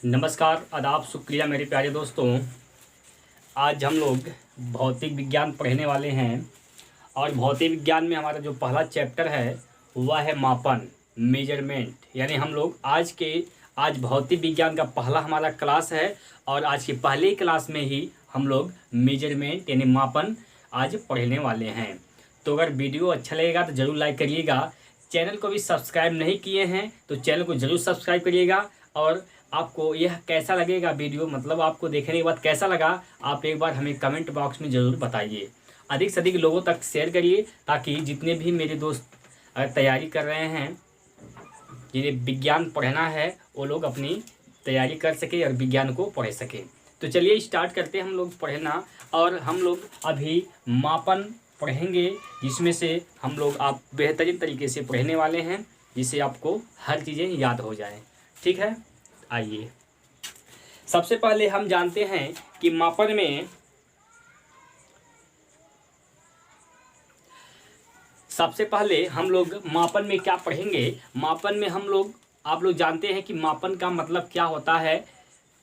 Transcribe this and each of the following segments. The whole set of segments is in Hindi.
नमस्कार, आदाब, शुक्रिया मेरे प्यारे दोस्तों। आज हम लोग भौतिक विज्ञान पढ़ने वाले हैं और भौतिक विज्ञान में हमारा जो पहला चैप्टर है वह है मापन, मेजरमेंट। यानी हम लोग आज भौतिक विज्ञान का पहला हमारा क्लास है और आज की पहली क्लास में ही हम लोग मेजरमेंट यानी मापन आज पढ़ने वाले हैं। तो अगर वीडियो अच्छा लगेगा तो ज़रूर लाइक करिएगा। चैनल को भी सब्सक्राइब नहीं किए हैं तो चैनल को ज़रूर सब्सक्राइब करिएगा। और आपको यह कैसा लगेगा वीडियो, मतलब आपको देखने के बाद कैसा लगा, आप एक बार हमें कमेंट बॉक्स में ज़रूर बताइए। अधिक से अधिक लोगों तक शेयर करिए ताकि जितने भी मेरे दोस्त तैयारी कर रहे हैं, जिन्हें विज्ञान पढ़ना है, वो लोग अपनी तैयारी कर सके और विज्ञान को पढ़ सके। तो चलिए स्टार्ट करते हैं हम लोग पढ़ना। और हम लोग अभी मापन पढ़ेंगे, जिसमें से हम लोग आप बेहतरीन तरीके से पढ़ने वाले हैं, जिससे आपको हर चीज़ें याद हो जाएं। ठीक है, आइए सबसे पहले हम जानते हैं कि मापन में सबसे पहले हम लोग मापन में क्या पढ़ेंगे। मापन में आप लोग जानते हैं कि मापन का मतलब क्या होता है।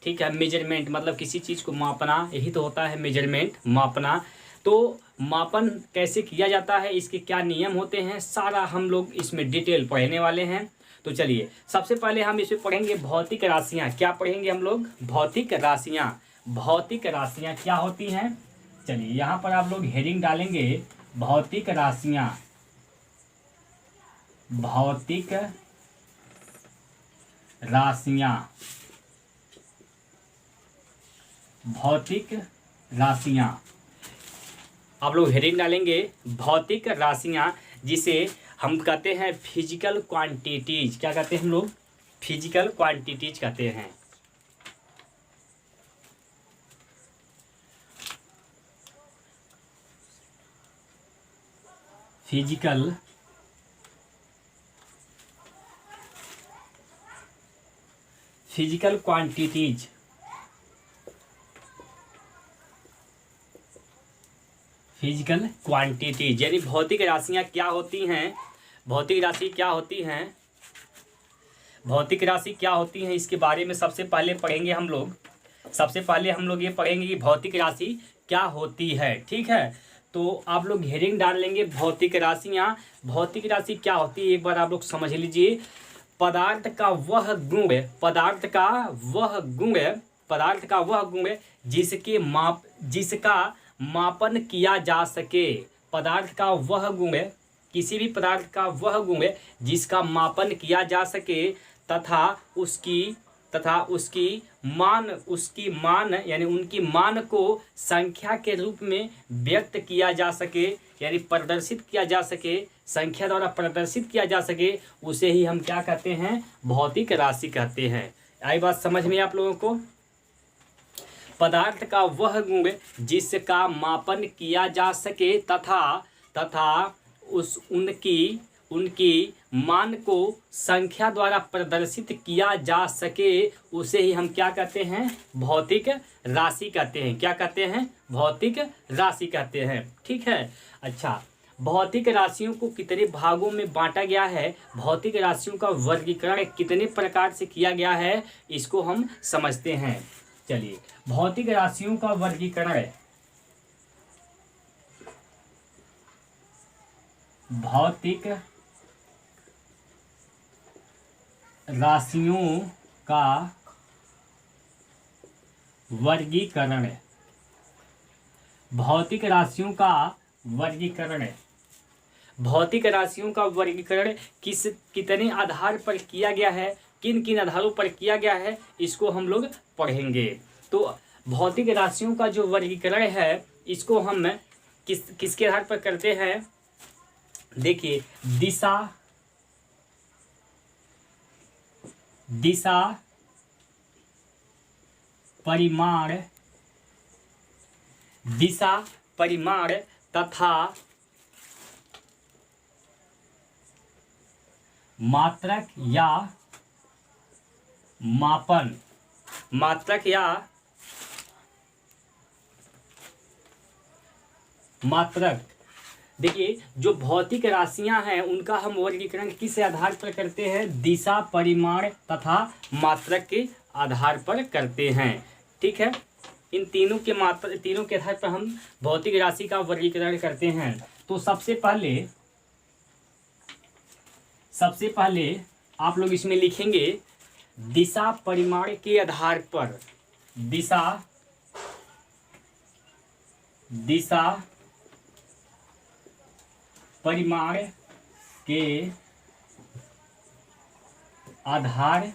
ठीक है, मेजरमेंट मतलब किसी चीज़ को मापना, यही तो होता है मेजरमेंट, मापना। तो मापन कैसे किया जाता है, इसके क्या नियम होते हैं, सारा हम लोग इसमें डिटेल पढ़ने वाले हैं। तो चलिए सबसे पहले हम इसमें पढ़ेंगे भौतिक राशियाँ। क्या पढ़ेंगे हम लोग? भौतिक राशियाँ। भौतिक राशियाँ क्या होती हैं? चलिए यहाँ पर आप लोग हेडिंग डालेंगे भौतिक राशियाँ। भौतिक राशियाँ, भौतिक राशियाँ, आप लोग हेडिंग डालेंगे भौतिक राशियाँ, जिसे हम कहते हैं फिजिकल क्वांटिटीज। क्या कहते हैं हम लोग? फिजिकल क्वांटिटीज कहते हैं। Physical quantities. फिजिकल क्वांटिटीज यानी भौतिक राशियाँ क्या होती हैं। भौतिक राशि क्या होती हैं? भौतिक राशि क्या होती हैं, इसके बारे में सबसे पहले पढ़ेंगे हम लोग। सबसे पहले हम लोग ये पढ़ेंगे कि भौतिक राशि क्या होती है। ठीक है, तो आप लोग हेडिंग डाल लेंगे भौतिक राशियाँ। भौतिक राशि क्या होती है एक बार आप लोग समझ लीजिए। पदार्थ का वह गुण, पदार्थ का वह गुण जिसका मापन किया जा सके। पदार्थ का वह गुण, किसी भी पदार्थ का वह गुण जिसका मापन किया जा सके तथा उसकी मान यानी उनकी मान को संख्या के रूप में व्यक्त किया जा सके, यानी प्रदर्शित किया जा सके, संख्या द्वारा प्रदर्शित किया जा सके, उसे ही हम क्या कहते हैं? भौतिक राशि कहते हैं। आई बात समझ में आप लोगों को? पदार्थ का वह गुण जिसका मापन किया जा सके तथा उनकी मान को संख्या द्वारा प्रदर्शित किया जा सके, उसे ही हम क्या कहते हैं? भौतिक राशि कहते हैं। क्या कहते हैं? भौतिक राशि कहते हैं। ठीक है, अच्छा, भौतिक राशियों को कितने भागों में बांटा गया है, भौतिक राशियों का वर्गीकरण कितने प्रकार से किया गया है, इसको हम समझते हैं। चलिए, भौतिक राशियों का वर्गीकरण, भौतिक राशियों का वर्गीकरण, भौतिक राशियों का वर्गीकरण, भौतिक राशियों का वर्गीकरण कितने आधार पर किया गया है, किन किन आधारों पर किया गया है, इसको हम लोग पढ़ेंगे। तो भौतिक राशियों का जो वर्गीकरण है, इसको हम किसके आधार पर करते हैं? देखिए, दिशा, परिमाण, दिशा, परिमाण तथा मात्रक या मापन, मात्रक या मात्रक। देखिए, जो भौतिक राशियां हैं उनका हम वर्गीकरण किस आधार पर करते हैं? दिशा, परिमाण तथा मात्रक के आधार पर करते हैं। ठीक है, इन तीनों के आधार पर हम भौतिक राशि का वर्गीकरण करते हैं। तो सबसे पहले आप लोग इसमें लिखेंगे दिशा परिमाण के आधार पर, दिशा परिमाण के आधार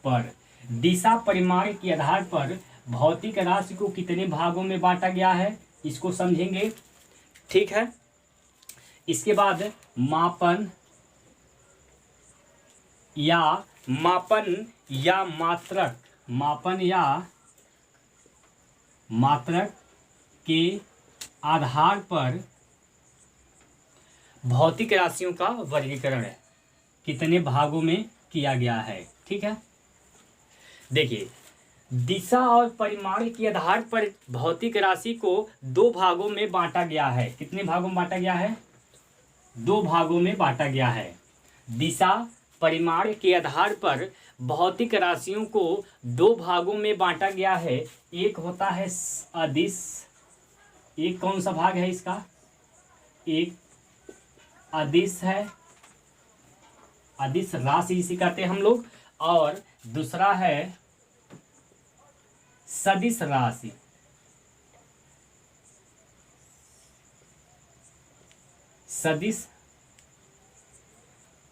पर, दिशा परिमाण के आधार पर भौतिक राशि को कितने भागों में बांटा गया है, इसको समझेंगे। ठीक है, इसके बाद मापन या मात्रक के आधार पर भौतिक राशियों का वर्गीकरण है, कितने भागों में किया गया है। ठीक है, देखिए दिशा और परिमाण के आधार पर भौतिक राशि को 2 भागों में बांटा गया है। कितने भागों में बांटा गया है? 2 भागों में बांटा गया है। दिशा परिमाण के आधार पर भौतिक राशियों को 2 भागों में बांटा गया है। एक होता है अदिश, एक कौन सा भाग है इसका? एक अदिश है, अदिश राशि इसे कहते हैं हम लोग, और दूसरा है सदिश राशि।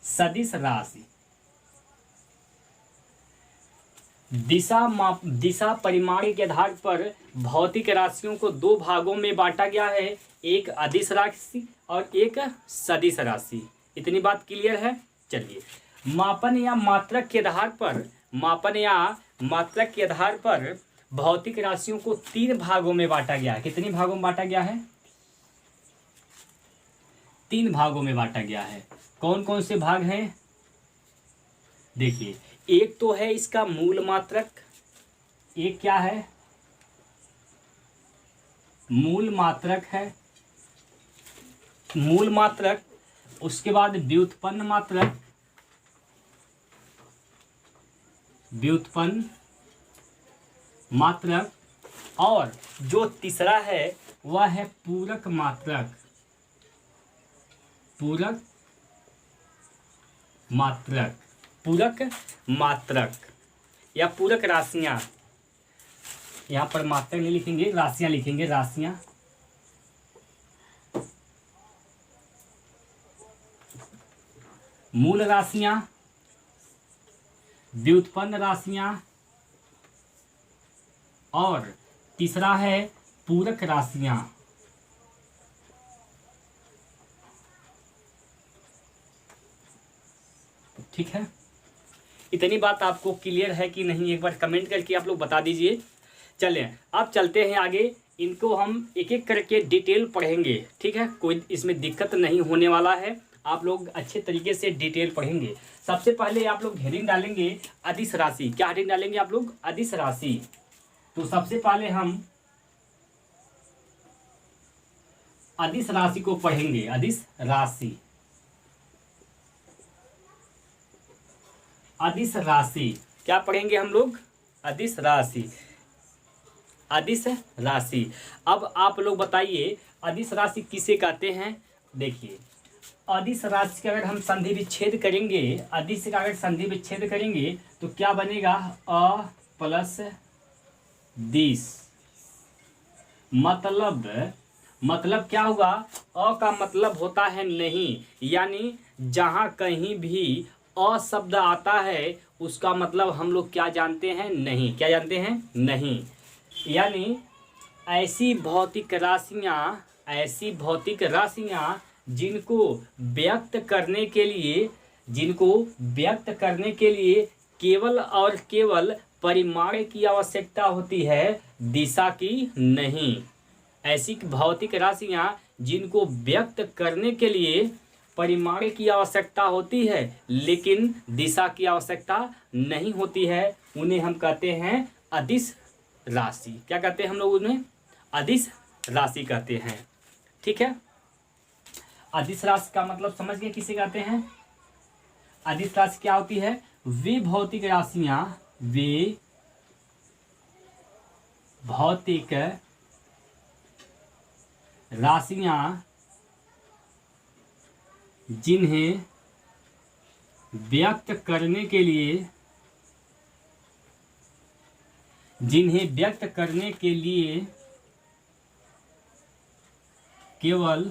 सदिश राशि। दिशा परिमाण के आधार पर भौतिक राशियों को 2 भागों में बांटा गया है, एक अदिश राशि और एक सदिश राशि। इतनी बात क्लियर है। चलिए, मापन या मात्रक के आधार पर भौतिक राशियों को 3 भागों में बांटा गया है। कितने भागों में बांटा गया है? 3 भागों में बांटा गया है। कौन कौन से भाग हैं? देखिए, एक तो है इसका मूल मात्रक। एक क्या है? मूल मात्रक है, मूल मात्रक। उसके बाद व्युत्पन्न मात्रक, और जो तीसरा है वह है पूरक मात्रक या पूरक राशियां। यहाँ पर मात्रक नहीं लिखेंगे, राशियां लिखेंगे, राशियां। मूल राशियां, व्युत्पन्न राशियां, और तीसरा है पूरक राशियां। ठीक है, इतनी बात आपको क्लियर है कि नहीं? एक बार कमेंट करके आप लोग बता दीजिए। चलें, अब चलते हैं आगे। इनको हम एक एक करके डिटेल पढ़ेंगे। ठीक है, कोई इसमें दिक्कत नहीं होने वाला है, आप लोग अच्छे तरीके से डिटेल पढ़ेंगे। सबसे पहले आप लोग हेडिंग डालेंगे अदिश राशि। क्या हेडिंग डालेंगे आप लोग? अदिश राशि। तो सबसे पहले हम अदिश राशि को पढ़ेंगे। अदिश राशि क्या पढ़ेंगे हम लोग? अदिश राशि। अब आप लोग बताइए अदिश राशि किसे कहते हैं? देखिए, अदिश राशि का अगर हम संधि विच्छेद करेंगे, अदिश का अगर संधि विच्छेद करेंगे तो क्या बनेगा? अ प्लस दिश। मतलब क्या होगा? अ का मतलब होता है नहीं, यानी जहां कहीं भी अ शब्द आता है उसका मतलब हम लोग क्या जानते हैं? नहीं। क्या जानते हैं? नहीं। यानी ऐसी भौतिक राशियां जिनको व्यक्त करने के लिए केवल और केवल परिमाण की आवश्यकता होती है, दिशा की नहीं। ऐसी भौतिक राशियां जिनको व्यक्त करने के लिए परिमाण की आवश्यकता होती है लेकिन दिशा की आवश्यकता नहीं होती है, उन्हें हम कहते हैं अदिश राशि। क्या कहते हैं हम लोग उन्हें? अदिश राशि कहते हैं। ठीक है, अदिश राशि का मतलब समझ गए किसे कहते हैं? अदिश राशि क्या होती है? वे भौतिक राशियां भौतिक राशियां जिन्हें व्यक्त करने के लिए केवल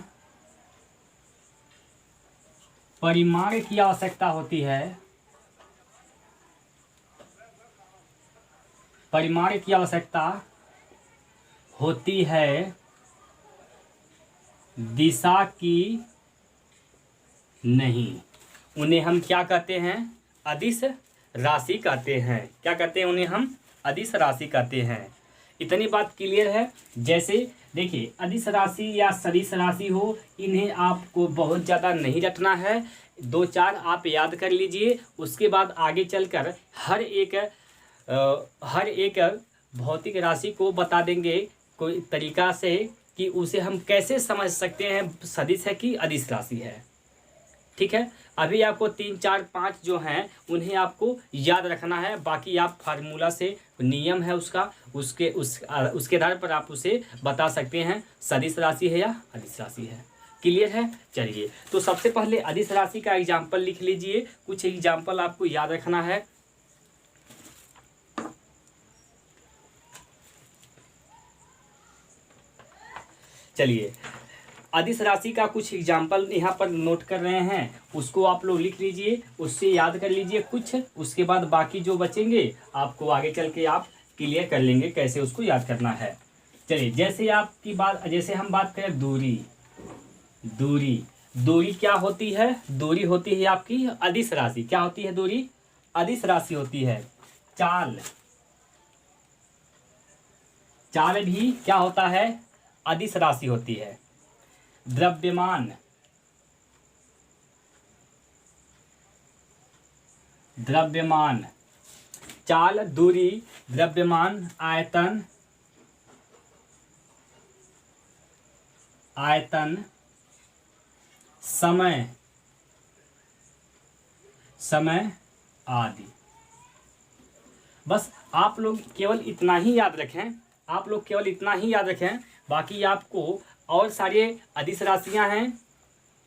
परिमाण की आवश्यकता होती है, परिमाण की आवश्यकता होती है, दिशा की नहीं। उन्हें हम क्या कहते हैं? अदिश राशि कहते हैं। क्या कहते हैं? उन्हें हम अदिश राशि कहते हैं। इतनी बात क्लियर है। जैसे देखिए, अदिश राशि या सदिश राशि हो, इन्हें आपको बहुत ज़्यादा नहीं रटना है, 2-4 आप याद कर लीजिए। उसके बाद आगे चलकर हर एक भौतिक राशि को बता देंगे कोई तरीका से कि उसे हम कैसे समझ सकते हैं सदिश है कि अदिश राशि है। ठीक है, अभी आपको 3, 4, 5 जो हैं उन्हें आपको याद रखना है। बाकी आप फार्मूला से, नियम है उसका, उसके आधार पर आप उसे बता सकते हैं सदिश राशि है या अदिश राशि है। क्लियर है? चलिए, तो सबसे पहले अदिश राशि का एग्जाम्पल लिख लीजिए। कुछ एग्जाम्पल आपको याद रखना है। चलिए, अदिश राशि का कुछ एग्जाम्पल यहाँ पर नोट कर रहे हैं, उसको आप लोग लिख लीजिए, उससे याद कर लीजिए कुछ। उसके बाद बाकी जो बचेंगे आपको आगे चल के आप क्लियर कर लेंगे कैसे उसको याद करना है। चलिए, जैसे हम बात करें दूरी क्या होती है? दूरी होती है आपकी अदिश राशि। क्या होती है? दूरी अदिश राशि होती है। चाल भी क्या होता है? अदिश राशि होती है। द्रव्यमान चाल, दूरी, द्रव्यमान, आयतन, समय आदि। बस आप लोग केवल इतना ही याद रखें। बाकी आपको और सारे अदिश राशियां हैं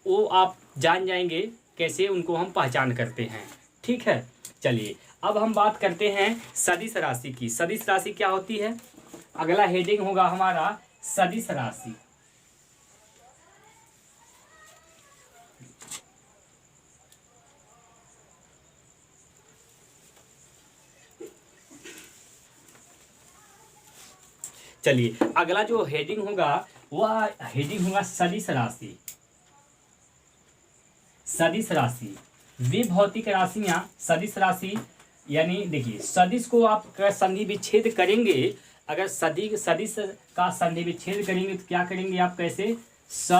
वो आप जान जाएंगे कैसे उनको हम पहचान करते हैं। ठीक है, चलिए अब हम बात करते हैं सदिश राशि की। सदिश राशि क्या होती है? अगला हेडिंग होगा हमारा सदिश राशि। चलिए, अगला जो हेडिंग होगा वह हेडिंग होगा सदिश राशि। सदिश राशि वे भौतिक राशियां, सदिश राशि यानी देखिए, सदिश को आप संधि विच्छेद करेंगे। अगर सदिश का संधि विच्छेद करेंगे तो क्या करेंगे आप? कैसे? स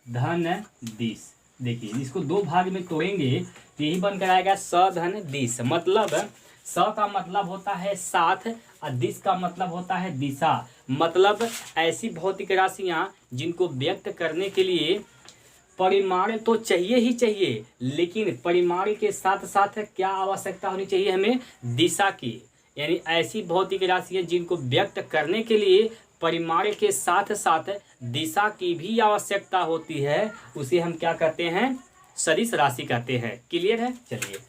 धन दिश। देखिए, इसको 2 भाग में तोड़ेंगे तो यही बनकर आएगा स धन दिश। मतलब स का मतलब होता है साथ और दिश का मतलब होता है दिशा। मतलब ऐसी भौतिक राशियां जिनको व्यक्त करने के लिए परिमाण तो चाहिए ही चाहिए, लेकिन परिमाण के साथ साथ क्या आवश्यकता होनी चाहिए हमें? दिशा की। यानी ऐसी भौतिक राशियां जिनको व्यक्त करने के लिए परिमाण के साथ साथ दिशा की भी आवश्यकता होती है, उसे हम क्या कहते हैं? सदिश राशि कहते हैं। क्लियर है? चलिए,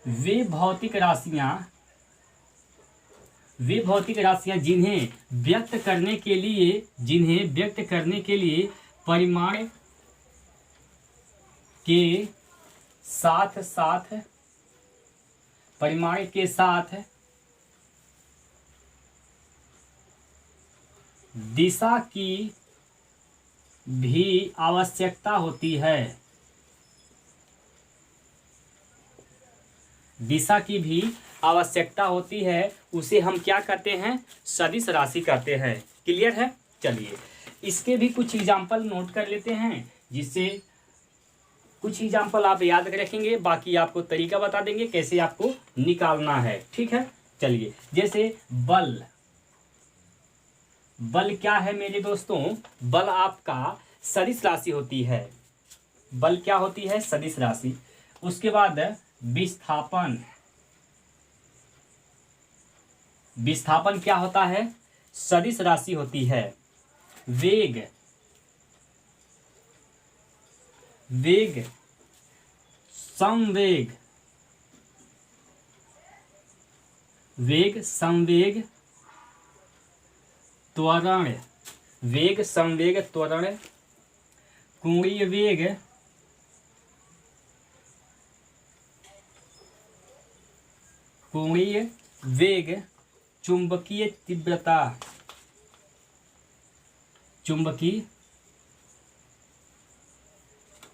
वे भौतिक राशियां जिन्हें व्यक्त करने के लिए परिमाण के साथ दिशा की भी आवश्यकता होती है। दिशा की भी आवश्यकता होती है, उसे हम क्या कहते हैं? सदिश राशि कहते हैं। क्लियर है? चलिए, इसके भी कुछ एग्जाम्पल नोट कर लेते हैं, जिससे कुछ एग्जाम्पल आप याद रखेंगे, बाकी आपको तरीका बता देंगे कैसे आपको निकालना है। ठीक है, चलिए, जैसे बल क्या है मेरे दोस्तों? बल आपका सदिश राशि होती है। बल क्या होती है? सदिश राशि। उसके बाद विस्थापन विस्थापन क्या होता है? सदिश राशि होती है। वेग, वेग, संवेग, वेग, संवेग, त्वरण, वेग, संवेग, त्वरण, कोणीय वेग, कोणीय वेग, चुंबकीय तीव्रता, चुंबकीय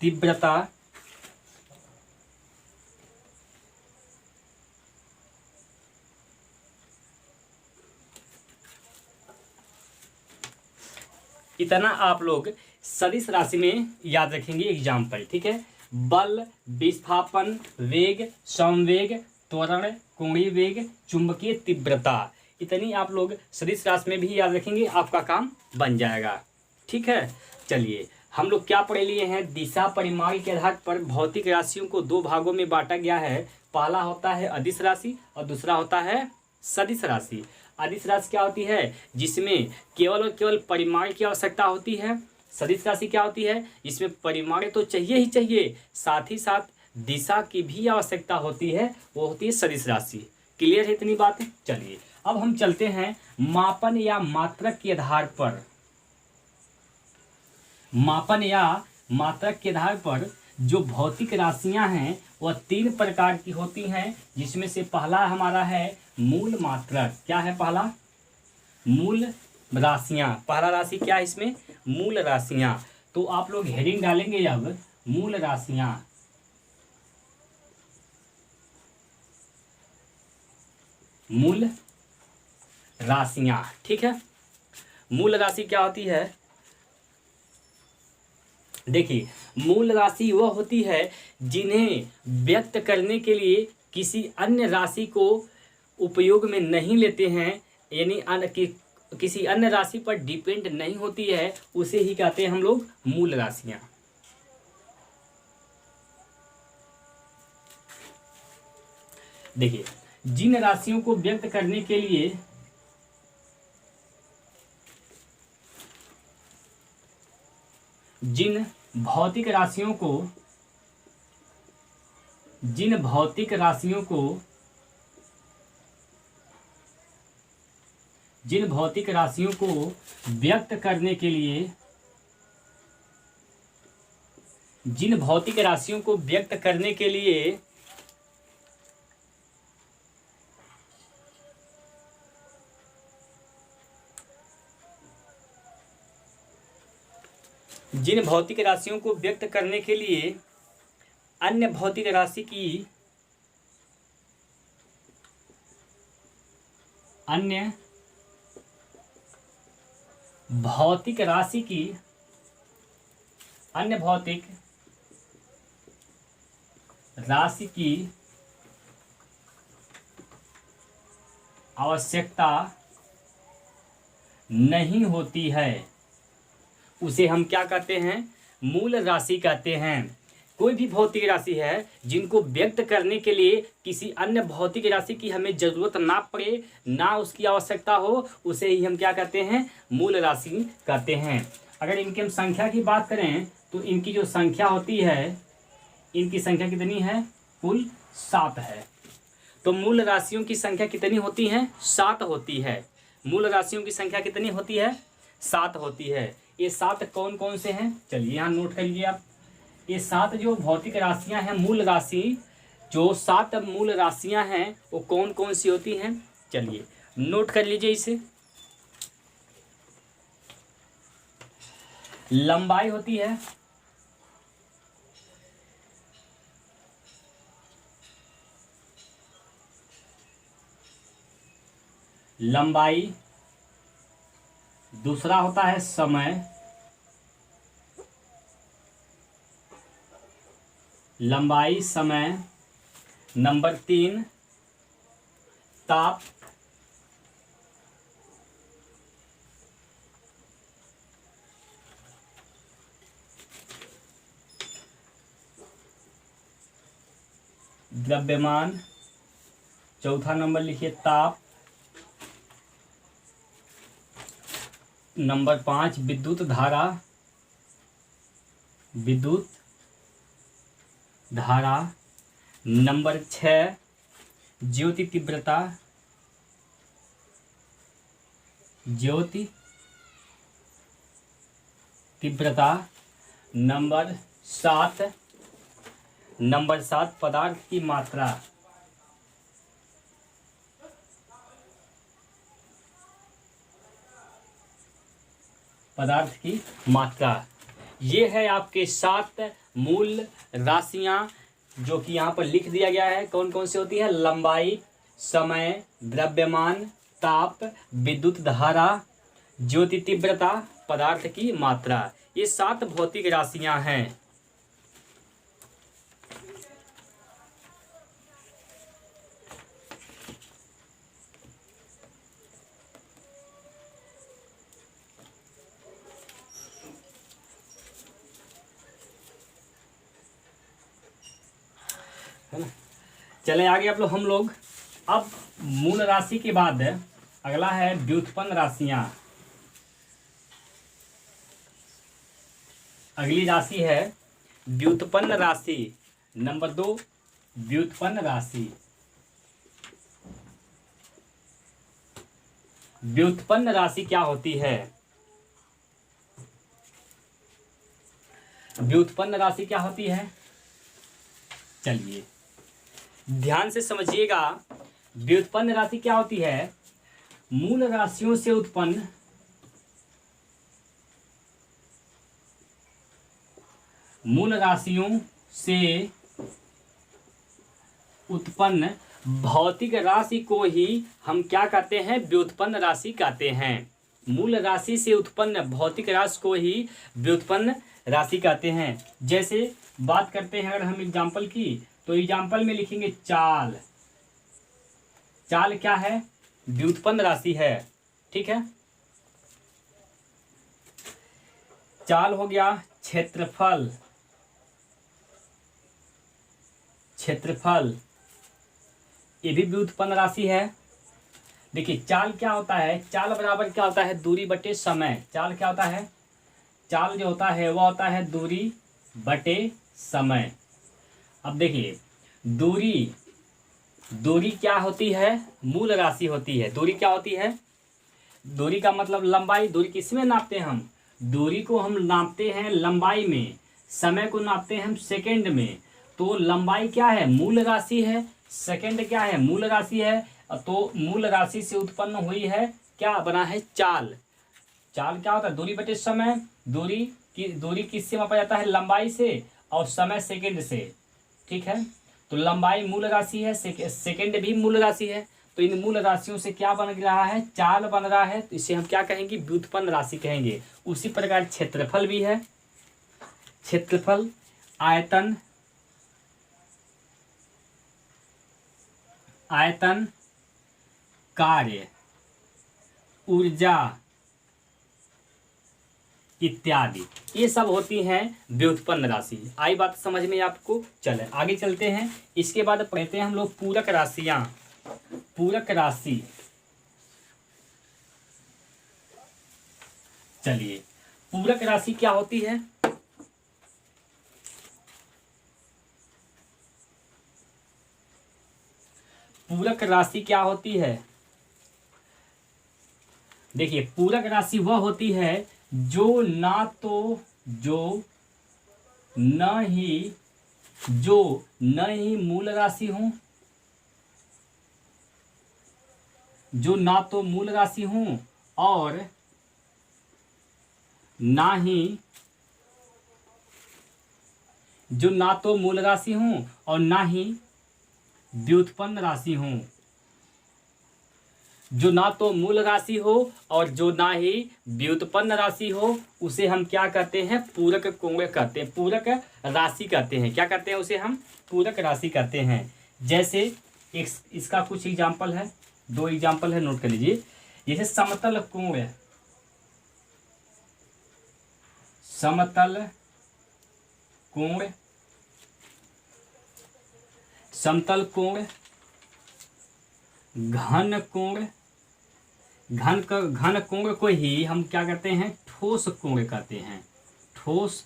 तीव्रता, इतना आप लोग सदिश राशि में याद रखेंगे एग्जाम्पल, ठीक है। बल, विस्थापन, वेग, संवेग, त्वरण, कोणीय वेग, चुंबकीय तीव्रता, इतनी आप लोग सदिश राशि में भी याद रखेंगे, आपका काम बन जाएगा, ठीक है। चलिए हम लोग क्या पढ़ लिए हैं? दिशा परिमाण के आधार पर भौतिक राशियों को दो भागों में बांटा गया है। पहला होता है अदिश राशि और दूसरा होता है सदिश राशि। अदिश राशि क्या होती है? जिसमें केवल और केवल परिमाण की आवश्यकता होती है। सदिश राशि क्या होती है? जिसमें परिमाण तो चाहिए ही चाहिए, साथ ही साथ दिशा की भी आवश्यकता होती है, वो होती है सदिश राशि। क्लियर है इतनी बातें? चलिए अब हम चलते हैं मापन या मात्रक के आधार पर। मापन या मात्रक के आधार पर जो भौतिक राशियां हैं वह तीन प्रकार की होती हैं, जिसमें से पहला हमारा है मूल मात्रक। क्या है पहला? मूल राशियां। पहला राशि क्या है इसमें? मूल राशियां। तो आप लोग हेडिंग डालेंगे अब मूल राशियां। मूल राशियां, ठीक है। मूल राशि क्या होती है? देखिए, मूल राशि वह होती है जिन्हें व्यक्त करने के लिए किसी अन्य राशि को उपयोग में नहीं लेते हैं, यानी किसी अन्य राशि पर डिपेंड नहीं होती है, उसे ही कहते हैं हम लोग मूल राशियां। देखिए, जिन राशियों को व्यक्त करने के लिए जिन भौतिक राशियों को व्यक्त करने के लिए जिन भौतिक राशियों को व्यक्त करने के लिए जिन भौतिक राशियों को व्यक्त करने के लिए अन्य भौतिक राशि की अन्य भौतिक राशि की आवश्यकता नहीं होती है, उसे हम क्या कहते हैं? मूल राशि कहते हैं। कोई भी भौतिक राशि है जिनको व्यक्त करने के लिए किसी अन्य भौतिक राशि की हमें जरूरत ना पड़े, ना उसकी आवश्यकता हो, उसे ही हम क्या कहते हैं? मूल राशि कहते हैं। अगर इनकी हम संख्या की बात करें तो इनकी जो संख्या होती है, इनकी संख्या कितनी है? कुल 7 है। तो मूल राशियों की संख्या कितनी होती है? 7 होती है। मूल राशियों की संख्या कितनी होती है? 7 होती है। ये 7 कौन कौन से हैं? चलिए यहाँ नोट कर लीजिए आप। ये 7 जो भौतिक राशियां हैं, मूल राशि, जो 7 मूल राशियां हैं वो कौन कौन सी होती हैं? चलिए नोट कर लीजिए इसे। लंबाई होती है, लंबाई। दूसरा होता है समय, लंबाई समय। नंबर 3 ताप। द्रव्यमान। चौथा नंबर लिखिए ताप। नंबर 5 विद्युत धारा, विद्युत धारा। नंबर 6 ज्योति तीव्रता, ज्योति तीव्रता। नंबर 7 पदार्थ की मात्रा, पदार्थ की मात्रा। ये है आपके 7 मूल राशियां जो कि यहाँ पर लिख दिया गया है। कौन कौन सी होती है? लंबाई, समय, द्रव्यमान, ताप, विद्युत धारा, ज्योति तीव्रता, पदार्थ की मात्रा। ये 7 भौतिक राशियां हैं। है ना? चले आगे हम लोग अब मूल राशि के बाद अगला है व्युत्पन्न राशियां। अगली राशि है व्युत्पन्न राशि। नंबर 2 व्युत्पन्न राशि। व्युत्पन्न राशि क्या होती है? व्युत्पन्न राशि क्या होती है? चलिए ध्यान से समझिएगा। व्युत्पन्न राशि क्या होती है? मूल राशियों से उत्पन्न, मूल राशियों से उत्पन्न भौतिक राशि को ही हम क्या कहते हैं? व्युत्पन्न राशि कहते हैं। मूल राशि से उत्पन्न भौतिक राशि को ही व्युत्पन्न राशि कहते हैं। जैसे बात करते हैं अगर हम एग्जाम्पल की, तो एग्जाम्पल में लिखेंगे चाल। चाल क्या है? व्युत्पन्न राशि है। ठीक है। चाल हो गया क्षेत्रफल, क्षेत्रफल ये भी व्युत्पन्न राशि है। देखिए चाल क्या होता है? चाल बराबर क्या होता है? दूरी बटे समय। चाल क्या होता है? चाल जो होता है वह होता है दूरी बटे समय। अब देखिए दूरी, दूरी क्या होती है? मूल राशि होती है। दूरी क्या होती है? दूरी का मतलब लंबाई। दूरी किस में नापते हैं हम? दूरी को हम नापते हैं लंबाई में, समय को नापते हैं हम सेकंड में। तो लंबाई क्या है? मूल राशि है। सेकंड क्या है? मूल राशि है। तो मूल राशि से उत्पन्न हुई है, क्या बना है? चाल। चाल क्या होता है? दूरी बटे समय। दूरी किससे मापा जाता है? लंबाई से, और समय सेकंड से। ठीक है। तो लंबाई मूल राशि है, सेकंड भी मूल राशि है। तो इन मूल राशियों से क्या बन रहा है? चाल बन रहा है। तो इसे हम क्या कहेंगे? व्युत्पन्न राशि कहेंगे। उसी प्रकार क्षेत्रफल भी है। क्षेत्रफल, आयतन, आयतन, कार्य, ऊर्जा इत्यादि, ये सब होती हैं व्युत्पन्न राशि। आई बात समझ में आपको? चले आगे चलते हैं। इसके बाद पढ़ते हैं हम लोग पूरक राशियां। पूरक राशि। चलिए पूरक राशि क्या होती है? पूरक राशि क्या होती है? देखिए पूरक राशि वह होती है जो ना तो न ही मूल राशि हो, जो ना तो मूल राशि हो और ना ही, जो ना तो मूल राशि हो और ना ही व्युत्पन्न राशि हो। जो ना तो मूल राशि हो और जो ना ही व्युत्पन्न राशि हो, उसे हम क्या कहते हैं? पूरक कोण कहते हैं, पूरक राशि कहते हैं। क्या कहते हैं उसे हम? पूरक राशि कहते हैं। जैसे इसका कुछ एग्जाम्पल है, 2 एग्जाम्पल है, नोट कर लीजिए। जैसे समतल कोण, समतल कोण, समतल कोण, घन कोण, घन कोण को ही हम क्या करते हैं, ठोस कोण कहते हैं। ठोस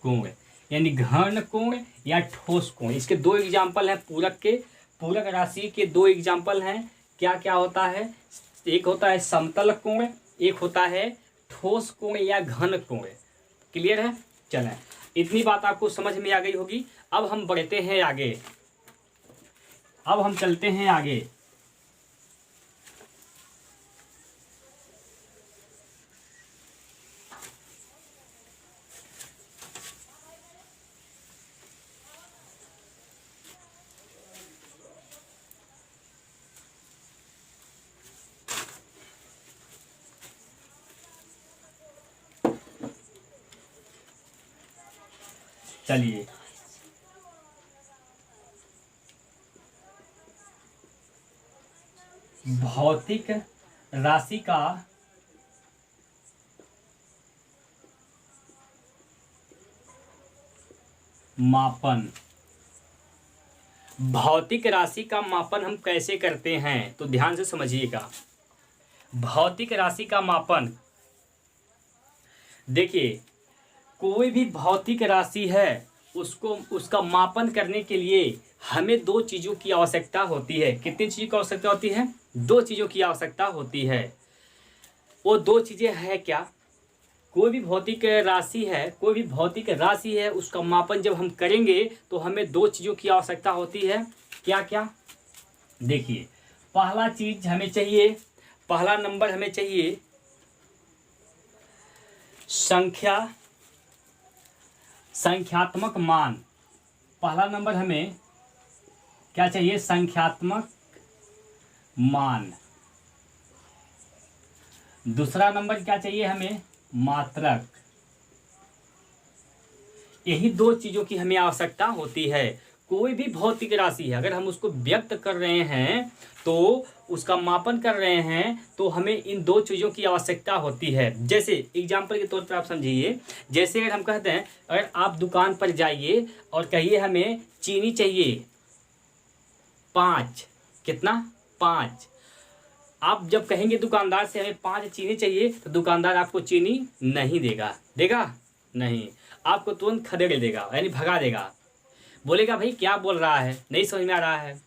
कोण यानी घन कोण या ठोस कोण। इसके दो एग्जाम्पल हैं पूरक के। पूरक राशि के दो एग्जाम्पल हैं। क्या क्या होता है, एक होता है समतल कोण, एक होता है ठोस कोण या घन कोण। क्लियर है? चलें, इतनी बात आपको समझ में आ गई होगी। अब हम बढ़ते हैं आगे, अब हम चलते हैं आगे। चलिए, भौतिक राशि का मापन। भौतिक राशि का मापन हम कैसे करते हैं, तो ध्यान से समझिएगा। भौतिक राशि का मापन, देखिए कोई भी भौतिक राशि है उसको उसका मापन करने के लिए हमें दो चीज़ों की आवश्यकता होती है। कितनी चीज़ों की आवश्यकता होती है? दो चीज़ों की आवश्यकता होती है। वो दो चीज़ें हैं क्या? कोई भी भौतिक राशि है, कोई भी भौतिक राशि है, उसका मापन जब हम करेंगे तो हमें दो चीज़ों की आवश्यकता होती है। क्या क्या? देखिए, पहला चीज़ हमें चाहिए, पहला नंबर हमें चाहिए संख्यात्मक मान। पहला नंबर हमें क्या चाहिए? संख्यात्मक मान। दूसरा नंबर क्या चाहिए हमें? मात्रक। यही दो चीज़ों की हमें आवश्यकता होती है। कोई भी भौतिक राशि है, अगर हम उसको व्यक्त कर रहे हैं तो उसका मापन कर रहे हैं तो हमें इन दो चीज़ों की आवश्यकता होती है। जैसे एग्जाम्पल के तौर पर आप समझिए, जैसे अगर हम कहते हैं, अगर आप दुकान पर जाइए और कहिए हमें चीनी चाहिए 5। कितना? 5। आप जब कहेंगे दुकानदार से हमें 5 चीनी चाहिए, तो दुकानदार आपको चीनी नहीं देगा। देगा? नहीं, आपको तुरंत खदेड़ देगा, यानी भगा देगा। बोलेगा भाई क्या बोल रहा है, नहीं समझ में आ रहा है।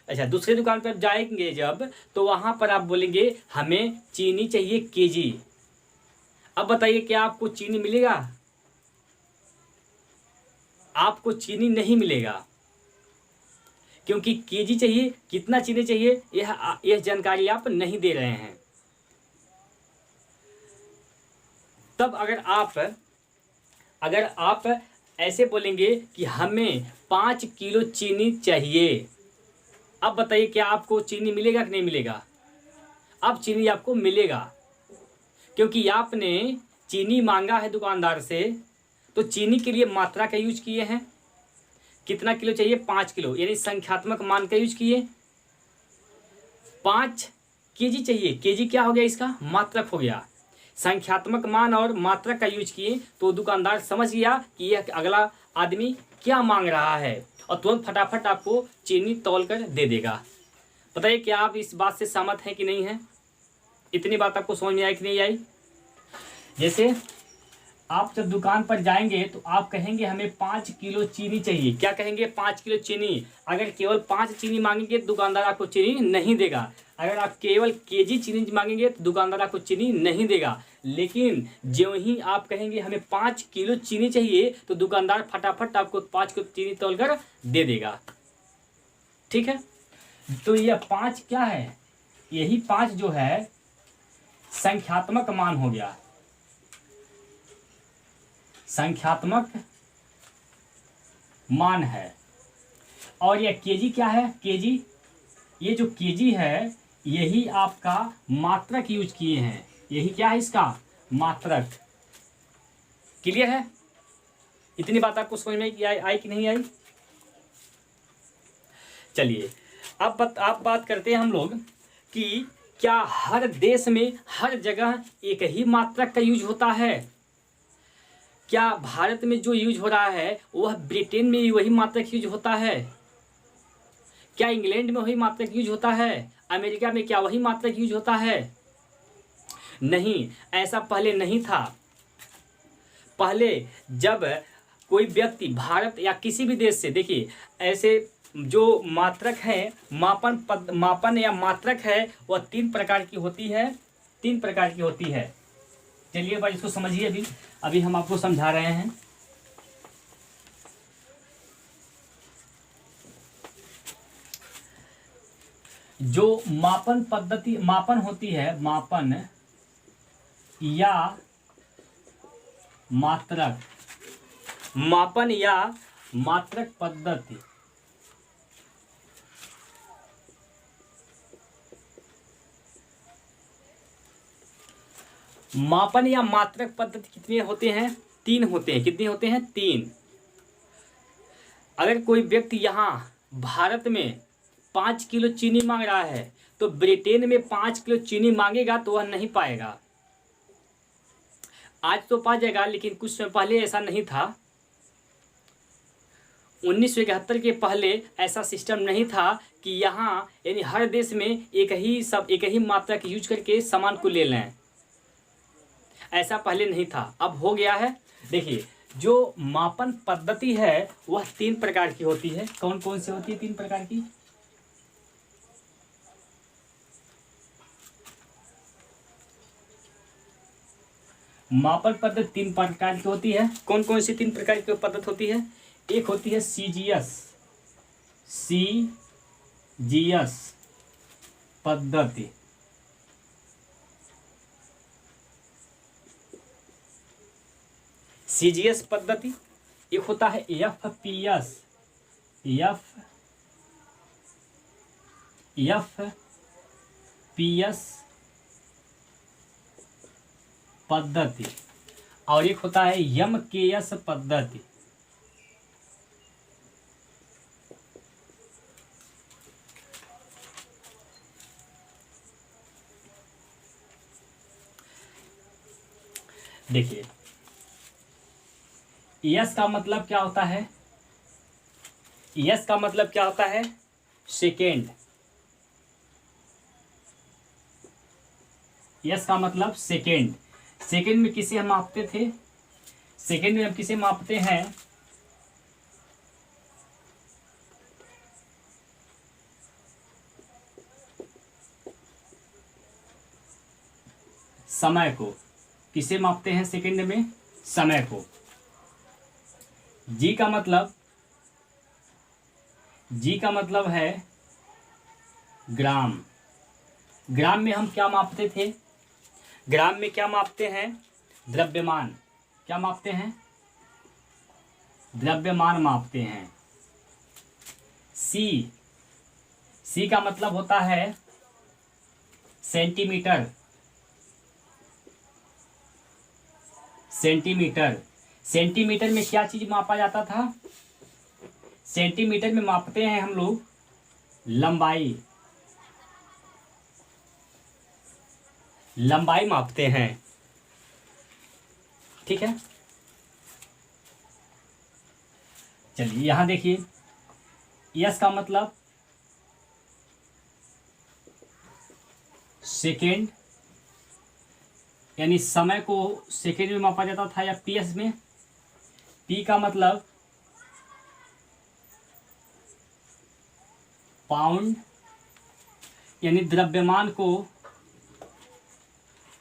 अच्छा, दूसरी दुकान पर जाएंगे जब, तो वहाँ पर आप बोलेंगे हमें चीनी चाहिए केजी। अब बताइए क्या आपको चीनी मिलेगा? आपको चीनी नहीं मिलेगा, क्योंकि केजी चाहिए, कितना चीनी चाहिए यह जानकारी आप नहीं दे रहे हैं। तब अगर आप ऐसे बोलेंगे कि हमें 5 किलो चीनी चाहिए, अब बताइए क्या आपको चीनी मिलेगा कि नहीं मिलेगा? अब चीनी आपको मिलेगा, क्योंकि आपने चीनी मांगा है दुकानदार से, तो चीनी के लिए मात्रा का यूज किए हैं। कितना किलो चाहिए? 5 किलो, यानी संख्यात्मक मान का यूज किए। 5 केजी चाहिए, केजी क्या हो गया? इसका मात्रक हो गया। संख्यात्मक मान और मात्रक का यूज किए तो दुकानदार समझ गया कि यह अगला आदमी क्या मांग रहा है, और तुरंत फटाफट आपको चीनी तौल कर दे देगा। बताइए क्या आप इस बात से सहमत हैं कि नहीं है? इतनी बात आपको समझ में आई कि नहीं आई? जैसे आप जब दुकान पर जाएंगे तो आप कहेंगे हमें 5 किलो चीनी चाहिए। क्या कहेंगे? 5 किलो चीनी। अगर केवल 5 चीनी मांगेंगे तो दुकानदार आपको चीनी नहीं देगा। अगर आप केवल केजी चीनी मांगेंगे तो दुकानदार आपको चीनी नहीं देगा। लेकिन जो ही आप कहेंगे हमें 5 किलो चीनी चाहिए, तो दुकानदार फटाफट आपको 5 किलो चीनी तौल कर दे देगा। ठीक है, तो यह 5 क्या है? यही 5 जो है संख्यात्मक मान हो गया। संख्यात्मक मान है। और यह केजी क्या है? केजी, ये जो केजी है यही आपका मात्रक यूज किए हैं। यही क्या है? इसका मात्रक। क्लियर है? इतनी बात आपको समझ में आई कि नहीं आई? चलिए, अब आप बात करते हैं हम लोग कि क्या हर देश में हर जगह एक ही मात्रक का यूज होता है? क्या भारत में जो यूज हो रहा है वह ब्रिटेन में वही मात्रक यूज होता है? क्या इंग्लैंड में वही मात्रक यूज होता है? अमेरिका में क्या वही मात्रक यूज होता है? नहीं, ऐसा पहले नहीं था। पहले जब कोई व्यक्ति भारत या किसी भी देश से, देखिए ऐसे जो मात्रक है, मापन या मात्रक है, वह 3 प्रकार की होती है। 3 प्रकार की होती है। चलिए भाई इसको समझिए। अभी हम आपको समझा रहे हैं। जो मापन पद्धति, मापन होती है, मापन या मात्रक, मापन या मात्रक पद्धति, मापन या मात्रक पद्धति कितने होते हैं? 3 होते हैं। कितने होते हैं? 3। अगर कोई व्यक्ति यहाँ भारत में 5 किलो चीनी मांग रहा है, तो ब्रिटेन में 5 किलो चीनी मांगेगा तो वह नहीं पाएगा। आज तो पा जाएगा, लेकिन कुछ समय पहले ऐसा नहीं था। 1971 के पहले ऐसा सिस्टम नहीं था कि यहाँ यानी हर देश में एक ही मात्रा की यूज करके सामान को ले लें। ऐसा पहले नहीं था, अब हो गया है। देखिए जो मापन पद्धति है वह 3 प्रकार की होती है। कौन कौन सी होती है? 3 प्रकार की। मापन पद्धति 3 प्रकार की होती है। कौन कौन सी 3 प्रकार की पद्धति होती है? एक होती है सीजीएस पद्धति। सीजीएस पद्धति। एक होता है एफपीएस पद्धति, और एक होता है एमकेएस पद्धति। देखिए यस का मतलब क्या होता है? यस का मतलब क्या होता है? सेकेंड। यस का मतलब सेकेंड। सेकेंड में किसे हम मापते थे? सेकेंड में हम किसे मापते हैं? समय को। किसे मापते हैं सेकेंड में? समय को। जी का मतलब है ग्राम। ग्राम में हम क्या मापते थे? ग्राम में क्या मापते हैं? द्रव्यमान। क्या मापते हैं? द्रव्यमान मापते हैं। सी का मतलब होता है सेंटीमीटर। सेंटीमीटर में क्या चीज मापा जाता था? सेंटीमीटर में मापते हैं हम लोग लंबाई मापते हैं। ठीक है, चलिए यहां देखिए। यस का मतलब सेकेंड, यानी समय को सेकेंड में मापा जाता था, या पीएस में। पी का मतलब पाउंड, यानी द्रव्यमान को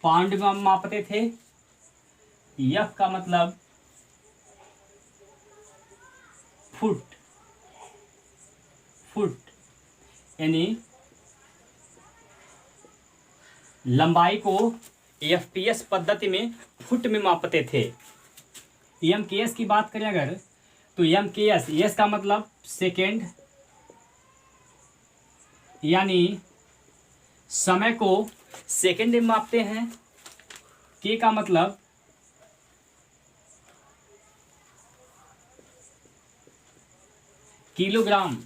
पाउंड में हम मापते थे। एफ का मतलब फुट, यानी लंबाई को एफपीएस पद्धति में फुट में मापते थे। एमकेएस की बात करें अगर, तो एमकेएस, एस का मतलब सेकेंड, यानी समय को सेकेंड में मापते हैं। के का मतलब किलोग्राम।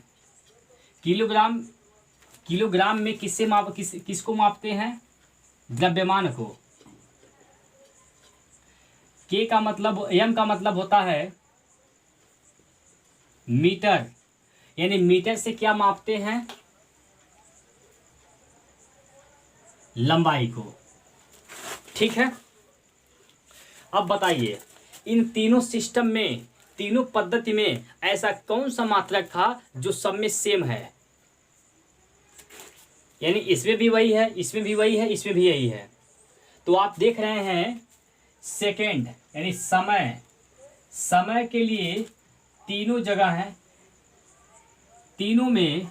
किलोग्राम में किसको मापते हैं? द्रव्यमान को। के का मतलब, एम का मतलब होता है मीटर, यानी मीटर से क्या मापते हैं? लंबाई को। ठीक है, अब बताइए इन तीनों सिस्टम में, तीनों पद्धति में ऐसा कौन सा मात्रक था जो सब में सेम है? यानी इसमें भी वही है, इसमें भी वही है, इसमें भी यही है। तो आप देख रहे हैं सेकेंड यानी समय, समय के लिए तीनों जगह है, तीनों में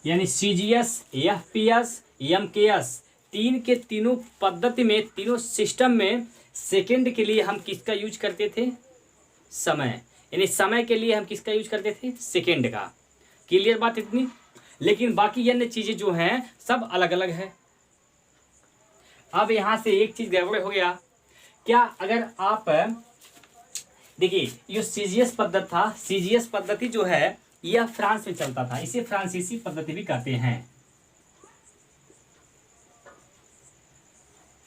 यानी CGS, FPS, MKS, तीन के तीनों पद्धति में, तीनों सिस्टम में सेकेंड के लिए हम किसका यूज करते थे? समय। यानी समय के लिए हम किसका यूज करते थे? सेकेंड का। क्लियर बात इतनी? लेकिन बाकी अन्य चीजें जो हैं सब अलग अलग है। अब यहां से एक चीज गड़बड़ हो गया क्या? अगर आप देखिए ये CGS पद्धति था, CGS पद्धति जो है यह फ्रांस में चलता था, इसे फ्रांसीसी पद्धति भी कहते हैं।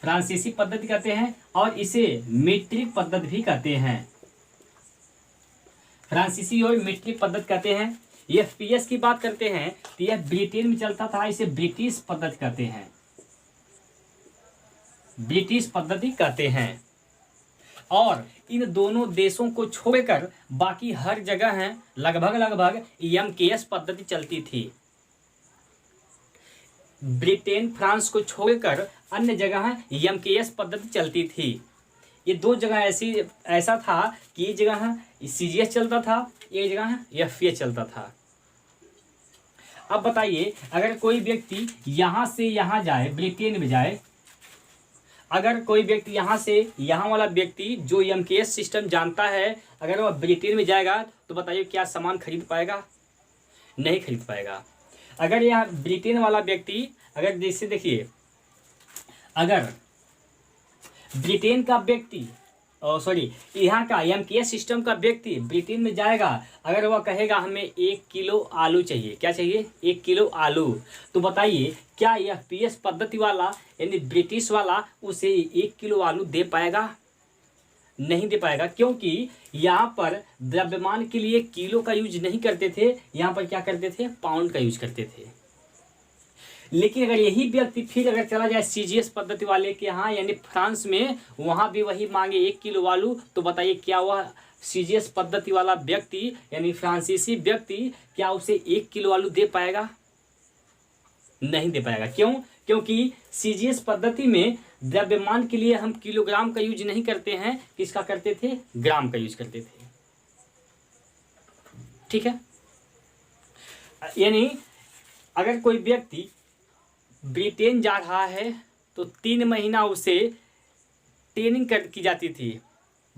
फ्रांसीसी पद्धति कहते हैं और इसे मीट्रिक पद्धति भी कहते हैं। फ्रांसीसी और मीट्रिक पद्धति कहते हैं। ये FPS की बात करते हैं तो यह ब्रिटेन में चलता था, इसे ब्रिटिश पद्धति कहते हैं, ब्रिटिश पद्धति कहते हैं। और इन दोनों देशों को छोड़कर बाकी हर जगह है लगभग MKS पद्धति चलती थी। ब्रिटेन फ्रांस को छोड़कर अन्य जगह MKS पद्धति चलती थी। ये दो जगह ऐसा था कि एक जगह CGS चलता था, एक जगह FPS चलता था। अब बताइए अगर कोई व्यक्ति यहाँ से यहाँ जाए, ब्रिटेन में जाए, अगर कोई व्यक्ति यहाँ से यहाँ वाला व्यक्ति जो MKS सिस्टम जानता है, अगर वह ब्रिटेन में जाएगा तो बताइए क्या सामान खरीद पाएगा? नहीं खरीद पाएगा। अगर यहाँ ब्रिटेन वाला व्यक्ति, अगर जैसे देखिए अगर ब्रिटेन का व्यक्ति यहाँ का MKS सिस्टम का व्यक्ति ब्रिटेन में जाएगा, अगर वह कहेगा हमें 1 किलो आलू चाहिए, क्या चाहिए? 1 किलो आलू, तो बताइए क्या यह FPS पद्धति वाला यानी ब्रिटिश वाला उसे 1 किलो आलू दे पाएगा? नहीं दे पाएगा, क्योंकि यहाँ पर द्रव्यमान के लिए किलो का यूज नहीं करते थे, यहाँ पर क्या करते थे? पाउंड का यूज करते थे। लेकिन अगर यही व्यक्ति फिर अगर चला जाए CGS पद्धति वाले के यहाँ यानी फ्रांस में, वहाँ भी वही मांगे 1 किलो आलू, तो बताइए क्या वह CGS पद्धति वाला व्यक्ति यानी फ्रांसीसी व्यक्ति क्या उसे 1 किलो आलू दे पाएगा? नहीं दे पाएगा। क्यों? क्योंकि CGS पद्धति में द्रव्यमान के लिए हम किलोग्राम का यूज नहीं करते हैं, किसका करते थे? ग्राम का यूज करते थे। ठीक है, यानी अगर कोई व्यक्ति ब्रिटेन जा रहा है तो 3 महीना उसे ट्रेनिंग की जाती थी,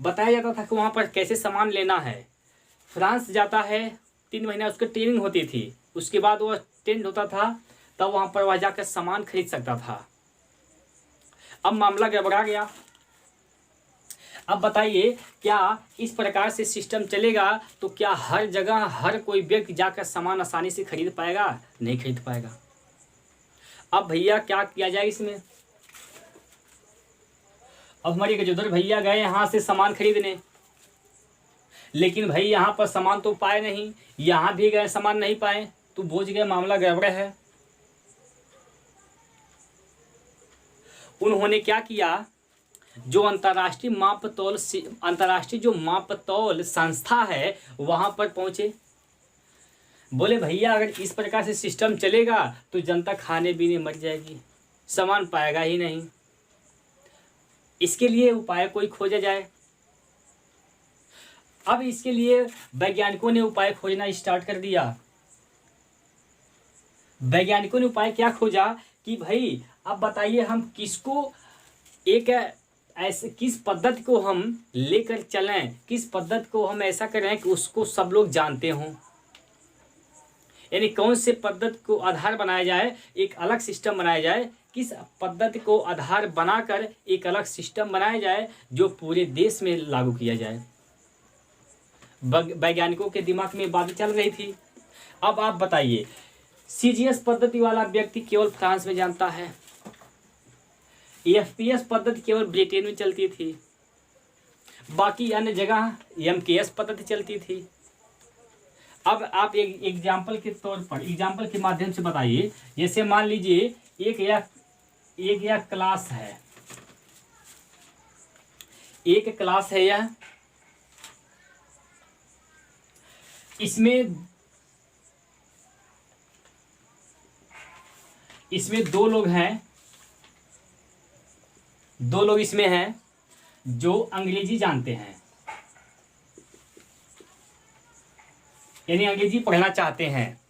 बताया जाता था कि वहाँ पर कैसे सामान लेना है। फ्रांस जाता है 3 महीना उसकी ट्रेनिंग होती थी, उसके बाद वह ट्रेंड होता था, तब वहाँ पर वह जाकर सामान खरीद सकता था। अब मामला गड़बड़ा गया। अब बताइए क्या इस प्रकार से सिस्टम चलेगा तो क्या हर जगह हर कोई व्यक्ति जाकर सामान आसानी से खरीद पाएगा? नहीं खरीद पाएगा। अब भैया क्या किया जाए इसमें? अब हमारे गजोदर भैया गए यहाँ से सामान खरीदने, लेकिन भाई यहाँ पर सामान तो पाए नहीं, यहाँ भी गए सामान नहीं पाए, तो बोझ गए, मामला गड़बड़ है। उन्होंने क्या किया? जो अंतर्राष्ट्रीय जो मापतौल संस्था है वहाँ पर पहुँचे, बोले भैया अगर इस प्रकार से सिस्टम चलेगा तो जनता खाने पीने मर जाएगी, सामान पाएगा ही नहीं, इसके लिए उपाय कोई खोजा जाए। अब इसके लिए वैज्ञानिकों ने उपाय खोजना स्टार्ट कर दिया। वैज्ञानिकों ने उपाय क्या खोजा कि भाई अब बताइए हम किसको एक ऐसे किस पद्धति को हम लेकर चलें, किस पद्धति को हम ऐसा करें कि उसको सब लोग जानते हों, यानी कौन से पद्धति को आधार बनाया जाए, एक अलग सिस्टम बनाया जाए, किस पद्धति को आधार बनाकर एक अलग सिस्टम बनाया जाए जो पूरे देश में लागू किया जाए। वैज्ञानिकों के दिमाग में बात चल रही थी। अब आप बताइए CGS पद्धति वाला व्यक्ति केवल फ्रांस में जानता है, FPS पद्धति केवल ब्रिटेन में चलती थी, बाकी अन्य जगह MKS पद्धति चलती थी। अब आप एक एग्जाम्पल के तौर पर, एग्जाम्पल के माध्यम से बताइए, जैसे मान लीजिए एक एक यह क्लास है, एक क्लास है यह। इसमें दो लोग हैं, दो लोग इसमें हैं जो अंग्रेजी जानते हैं, यानी अंग्रेजी पढ़ना चाहते हैं।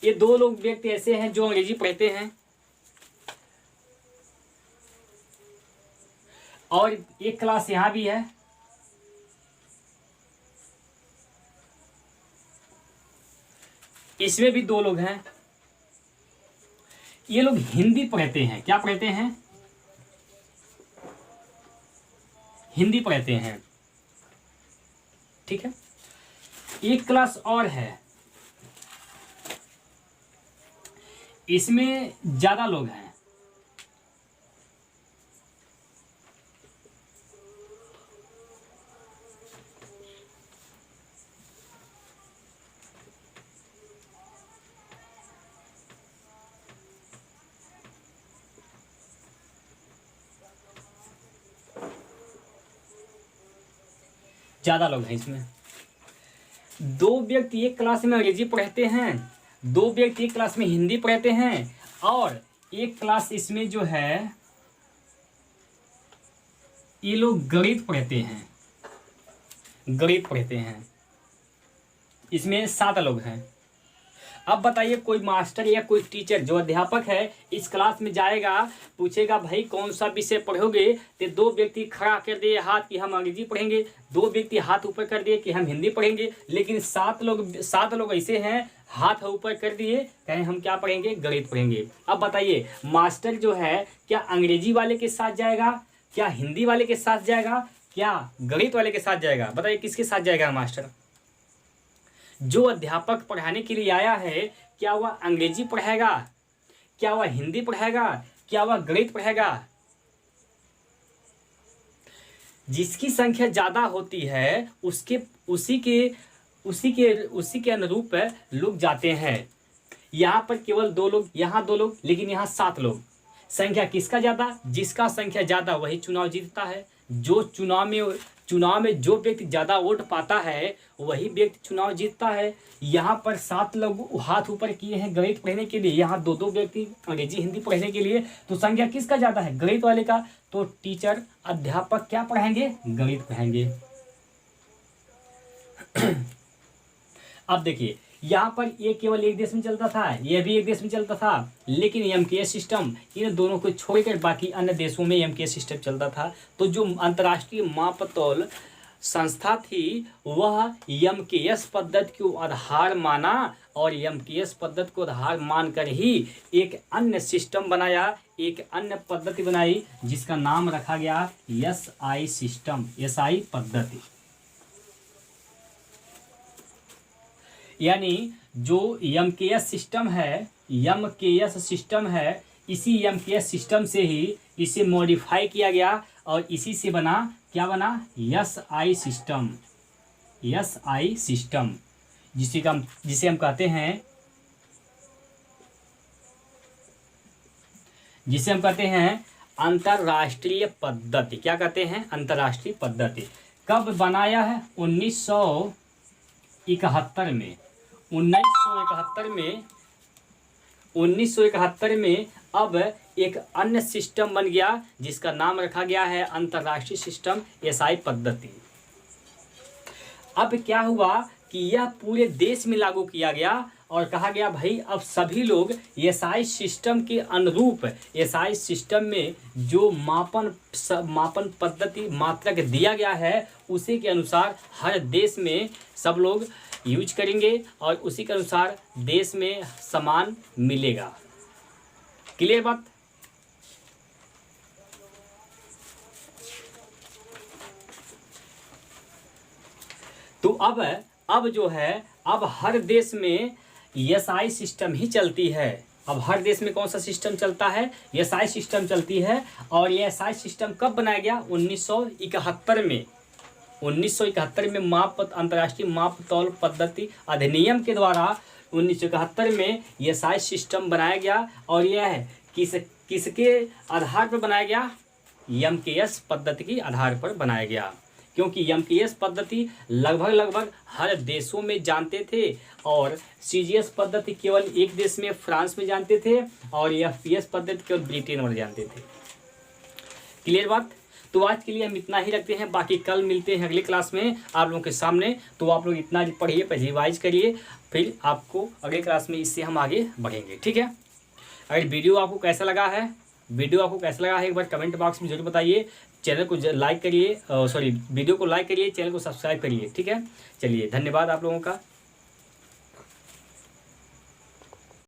ये दो लोग व्यक्ति ऐसे हैं जो अंग्रेजी पढ़ते हैं, और एक क्लास यहां भी है। इसमें भी दो लोग हैं, ये लोग हिंदी पढ़ते हैं। क्या पढ़ते हैं? हिंदी पढ़ते हैं, ठीक है। एक क्लास और है, इसमें ज्यादा लोग हैं, ज्यादा लोग हैं। इसमें दो व्यक्ति एक क्लास में अंग्रेजी पढ़ते हैं, दो व्यक्ति एक क्लास में हिंदी पढ़ते हैं, और एक क्लास इसमें जो है ये लोग गणित पढ़ते हैं, गणित पढ़ते हैं। इसमें 7 लोग हैं। अब बताइए, कोई मास्टर या कोई टीचर जो अध्यापक है इस क्लास में जाएगा, पूछेगा भाई कौन सा विषय पढ़ोगे, तो दो व्यक्ति खड़ा कर दिए हाथ कि हम अंग्रेजी पढ़ेंगे, दो व्यक्ति हाथ ऊपर कर दिए कि हम हिंदी पढ़ेंगे, लेकिन 7 लोग ऐसे हैं हाथ ऊपर कर दिए कहें हम क्या पढ़ेंगे, गणित पढ़ेंगे। अब बताइए, मास्टर जो है क्या अंग्रेजी वाले के साथ जाएगा, क्या हिंदी वाले के साथ जाएगा, क्या गणित वाले के साथ जाएगा? बताइए किसके साथ जाएगा मास्टर? जो अध्यापक पढ़ाने के लिए आया है, क्या वह अंग्रेजी पढ़ाएगा, क्या वह हिंदी पढ़ाएगा, क्या वह गणित पढ़ाएगा? जिसकी संख्या ज्यादा होती है उसी के अनुरूप लोग जाते हैं। यहाँ पर केवल 2 लोग, यहाँ 2 लोग, लेकिन यहाँ 7 लोग। संख्या किसका ज्यादा? जिसका संख्या ज्यादा वही चुनाव जीतता है। जो चुनाव में जो व्यक्ति ज्यादा वोट पाता है वही व्यक्ति चुनाव जीतता है। यहाँ पर 7 लोग हाथ ऊपर किए हैं गणित पढ़ने के लिए, यहाँ 2 व्यक्ति अंग्रेजी हिंदी पढ़ने के लिए। तो संख्या किसका ज्यादा है? गणित वाले का। तो टीचर अध्यापक क्या पढ़ाएंगे? गणित पढ़ाएंगे। अब देखिए, यहाँ पर ये केवल एक देश में चलता था, ये भी एक देश में चलता था, लेकिन एमकेएस सिस्टम इन दोनों को छोड़कर बाकी अन्य देशों में एमकेएस सिस्टम चलता था। तो जो अंतर्राष्ट्रीय मापतौल संस्था थी वह एमकेएस पद्धति को आधार माना, और एमकेएस पद्धति को आधार मानकर ही एक अन्य सिस्टम बनाया, एक अन्य पद्धति बनाई जिसका नाम रखा गया एसआई सिस्टम, एसआई पद्धति। यानी जो एमकेएस सिस्टम है, इसी एमकेएस सिस्टम से ही इसे मॉडिफाई किया गया और इसी से बना, क्या बना? SI system. एसआई सिस्टम जिसे हम कहते हैं अंतरराष्ट्रीय पद्धति। क्या कहते हैं? अंतरराष्ट्रीय पद्धति। कब बनाया है? 1971 में। 1971 में अब एक अन्य सिस्टम बन गया जिसका नाम रखा गया है अंतरराष्ट्रीय सिस्टम, एसआई पद्धति। अब क्या हुआ कि यह पूरे देश में लागू किया गया और कहा गया भाई अब सभी लोग एसआई सिस्टम के अनुरूप, एसआई सिस्टम में जो मापन पद्धति मात्रक दिया गया है उसी के अनुसार हर देश में सब लोग यूज करेंगे और उसी के अनुसार देश में सामान मिलेगा। क्लियर बात? तो अब जो है, अब हर देश में एसआई सिस्टम ही चलती है। अब हर देश में कौन सा सिस्टम चलता है? एसआई सिस्टम चलती है। और ये एसआई सिस्टम कब बनाया गया? 1971 में। 1971 में अंतर्राष्ट्रीय मापतौल पद्धति अधिनियम के द्वारा 1971 में एसआई सिस्टम बनाया गया। और यह किसके आधार पर बनाया गया? एमकेएस पद्धति के आधार पर बनाया गया, क्योंकि एमकेएस पद्धति लगभग हर देशों में जानते थे और सीजीएस पद्धति केवल एक देश में फ्रांस में जानते थे और एफपीएस पद्धति केवल ब्रिटेन में जानते थे। क्लियर बात? तो आज के लिए हम इतना ही रखते हैं, बाकी कल मिलते हैं अगली क्लास में आप लोगों के सामने। तो आप लोग इतना पढ़िए, पहले रिवाइज करिए, फिर आपको अगली क्लास में इससे हम आगे बढ़ेंगे। ठीक है? अगर वीडियो आपको कैसा लगा है एक बार कमेंट बॉक्स में जरूर बताइए। चैनल को लाइक करिए, वीडियो को लाइक करिए, चैनल को सब्सक्राइब करिए। ठीक है? चलिए, धन्यवाद आप लोगों का।